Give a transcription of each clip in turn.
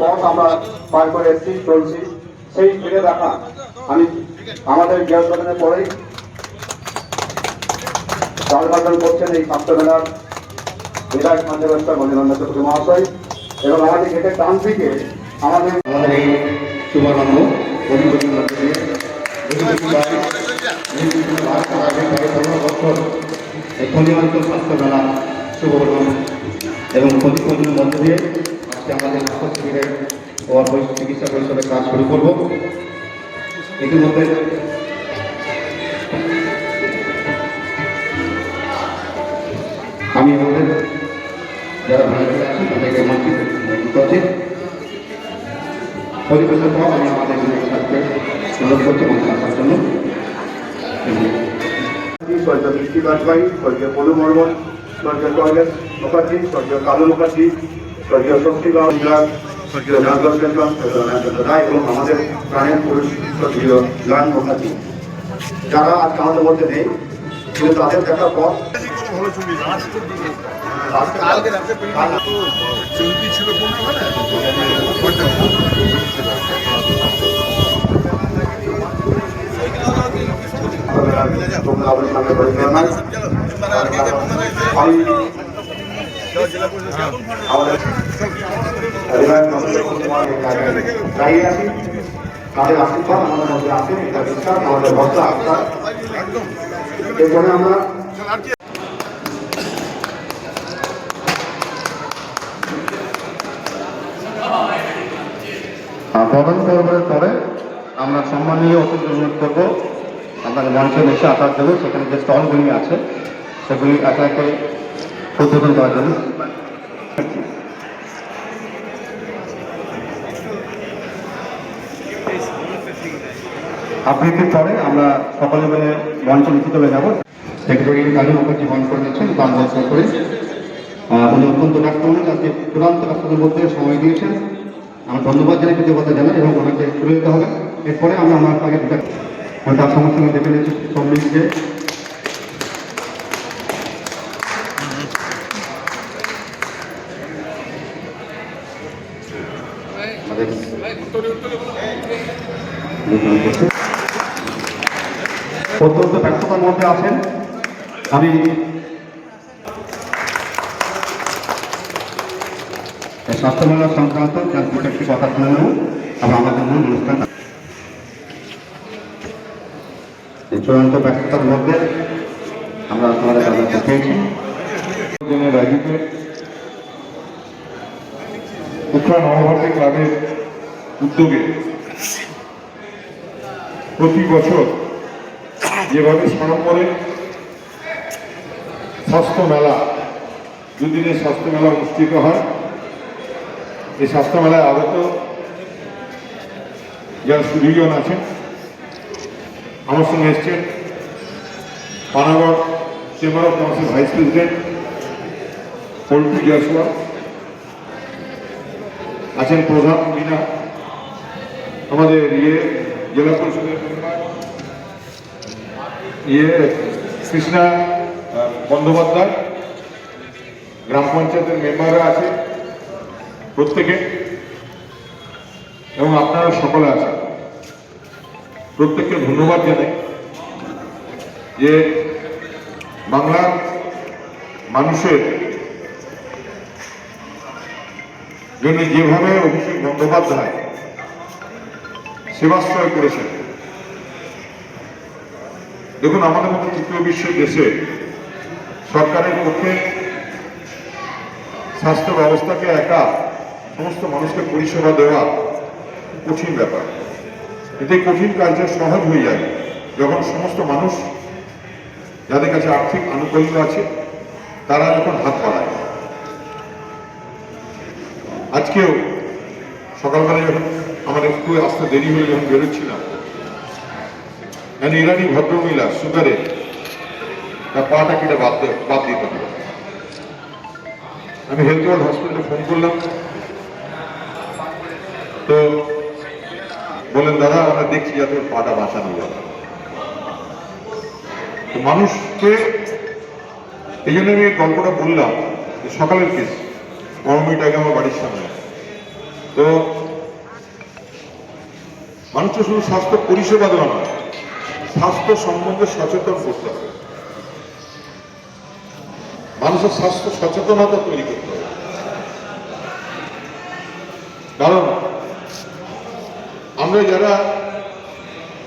পথ আমরা পার করে এসেছি, চলছি। সেই ফিরে দেখা আমি আমাদের গ্যাস দোকানের পরেই চালভাজন করছেন এই ছাত্র মেলার বিধায়ক মঞ্চেশ্বর মণিরঞ্জন চক্রবর্তী মহাশয়, এবং আমাদের গেটের ডান দিকে আমাদের এই শুভারম্ভ খনিয়াঞ্চল স্বাস্থ্য মেলা শুভারম্ভ এবং প্রতিযোগিতার মধ্যে দিয়ে আজকে আমাদের স্বাস্থ্য শিবিরের চিকিৎসা পরিষদের কাজ শুরু করব। ইতিমধ্যে আমি আমাদের যারা ভাড়াটিয়া আছি তাদেরকে মানচিত্র করছি। পরিবেশের পর আমি আমাদের সাথে অনুরোধ করছি মঞ্চে আসার জন্য। স্বর্গীয় বৃষ্টি বাজপাই, স্বর্গীয় পলু মর্মন, স্বর্গীয় কয়েস মুখার্জি, স্বর্গীয় কালু মুখার্জি, স্বর্গীয় শক্তিগঞ্জ, স্বর্গীয় রায় এবং আমাদের প্রাণের পুরুষ স্বর্গীয় লাল মুখার্জি, যারা আজকে আমাদের মধ্যে নেই, কিন্তু তাদের দেখার পর তাদের আশীর্বাদ আমাদের মধ্যে আছে, এটা বিশ্বাস আমাদের ভরসা আস্থা। এরপরে আমরা বরণ পর্বের পরে আমরা সম্মানীয় অতিথি অনুরোধ করবো আপনাকে মঞ্চে বসে আসার জন্য। সেখানে যে স্টলগুলি আছে সেগুলি একে একে উদ্বোধন করার জন্য। আবৃত্তির পরে আমরা সকলে মিলে মঞ্চে নিচে চলে যাবো। সেক্রেটারি কালী মুখার্জি বন্ধ করে দিচ্ছেন, তার বন্ধ করে উনি অত্যন্ত ব্যস্ত মানুষ, আজকে চূড়ান্ত ব্যস্ততার মধ্যে সময় দিয়েছেন। আমি ধন্যবাদ জানাই, কৃতজ্ঞতা জানাই এবং ওনাকে চলে যেতে হবে। এরপরে আমরা আমার আগে তার সমস্ত দেখে নিয়েছি সম্মিলিত অত্যন্ত ব্যস্ততার মধ্যে আছেন। আমি স্বাস্থ্য মেলা সংক্রান্ত একটি কথা শুনে নেব এবং আমাদের মূল অনুষ্ঠান। চূড়ান্ত ব্যস্ততার মধ্যে আমরা আপনাদের কাছে পেয়েছি। রাজীবে উত্তরা নবভারতী ক্লাবের উদ্যোগে প্রতি বছর যেভাবে সাড়ম্বরে স্বাস্থ্য মেলা, দুদিনের স্বাস্থ্য মেলা অনুষ্ঠিত হয়, এই স্বাস্থ্য মেলায় আগত যারা সুদীজন আছেন, আমার সঙ্গে এসছেন পানাগড় চেম্বার অফ কমার্সের ভাইস প্রেসিডেন্ট পল্টু জয়সওয়া, আছেন প্রধান মিনা, আমাদের জেলা পরিষদের কৃষ্ণা বন্দ্যোপাধ্যায়, গ্রাম পঞ্চায়েতের মেম্বাররা আছে প্রত্যেকে, এবং আপনারা সকলে আছেন। প্রত্যেককে ধন্যবাদ জানাই যে বাংলার মানুষের জন্য যেভাবে অভিষেক বন্দ্যোপাধ্যায় সেবাশ্রয় করেছেন। দেখুন, আমাদের মতো তৃতীয় বিশ্বের দেশে সরকারের পক্ষে স্বাস্থ্য ব্যবস্থাকে একা সমস্ত মানুষকে পরিষেবা দেওয়া কঠিন ব্যাপার। এতে কঠিন কাজটা সহজ হয়ে যায় যখন সমস্ত মানুষ যাদের কাছে আর্থিক আনুকূল্য আছে তারা যখন হাত বাড়ায়। আজকেও সকালবেলা যখন আমার একটু আসতে দেরি হলে যখন বেরোচ্ছিলাম, ইরানি ভদ্রমহিলা সুগারে তার পাটা কেটে বাদ দিতে হবে। আমি হেলথ ওয়ার্ল্ড হসপিটালে ফোন করলাম, তো বলেন দাদা আমরা দেখছি যাতে পাটা বাঁচানো যাবে। তো মানুষকে এই জন্য আমি গল্পটা বললাম যে সকালের কেস 15 মিনিট আগে আমার বাড়ির সামনে তো মানুষকে শুধু স্বাস্থ্য পরিষেবা দেওয়া নয়, স্বাস্থ্য সম্বন্ধে সচেতন করতে হবে, মানুষের স্বাস্থ্য সচেতনতা তৈরি করতে হবে। কারণ আমরা যারা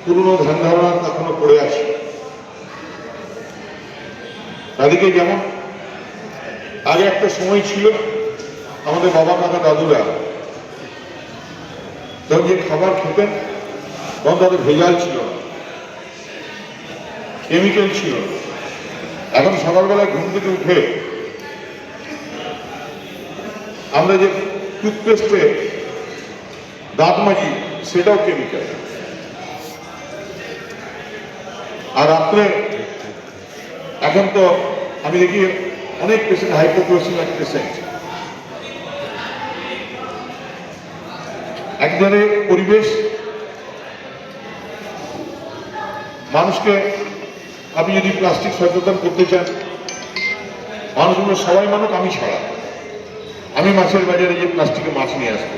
পুরনো ধ্যান ধারণা এখনো পড়ে আছি, তাদেরকে যেমন আগে একটা সময় ছিল আমাদের বাবা কাকা দাদুরা যখন যে খাবার খেতেন তখন তাদের ভেজাল ছিল না, কেমিক্যাল ছিল না। এখন সকালবেলায় ঘুম থেকে উঠে আমরা যে টুথপেস্টে দাঁত মাজি সেটাও কেমিক্যাল। আর রাত্রে এখন তো আমি দেখি অনেক পেশেন্ট হাইপোক্লোসিমিক পেশেন্ট। একবারে পরিবেশ মানুষকে, আপনি যদি প্লাস্টিক সচেতন করতে চান, মানুষগুলো সবাই মানুষ, আমি ছাড়া। আমি মাছের বাজারে যে প্লাস্টিকে মাছ নিয়ে আসবো,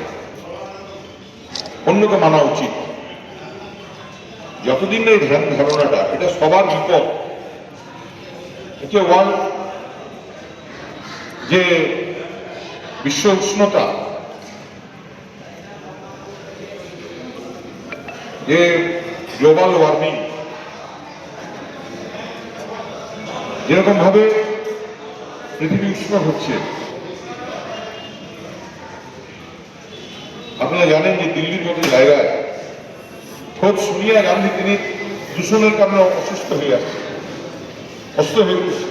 অন্যকে মানা উচিত। যতদিন না এই ধ্যান ধারণাটা, এটা সবার বিপদ। এটা ওয়ার্ল্ড যে বিশ্ব উষ্ণতা, যে গ্লোবাল ওয়ার্মিং, যেরকম ভাবে পৃথিবী উষ্ণ হচ্ছে, আপনারা জানেন যে দিল্লির মতো জায়গায় খোঁজ সোনিয়া গান্ধী তিনি দূষণের কারণে অসুস্থ হয়ে আসছে, অসুস্থ হয়ে উঠছে।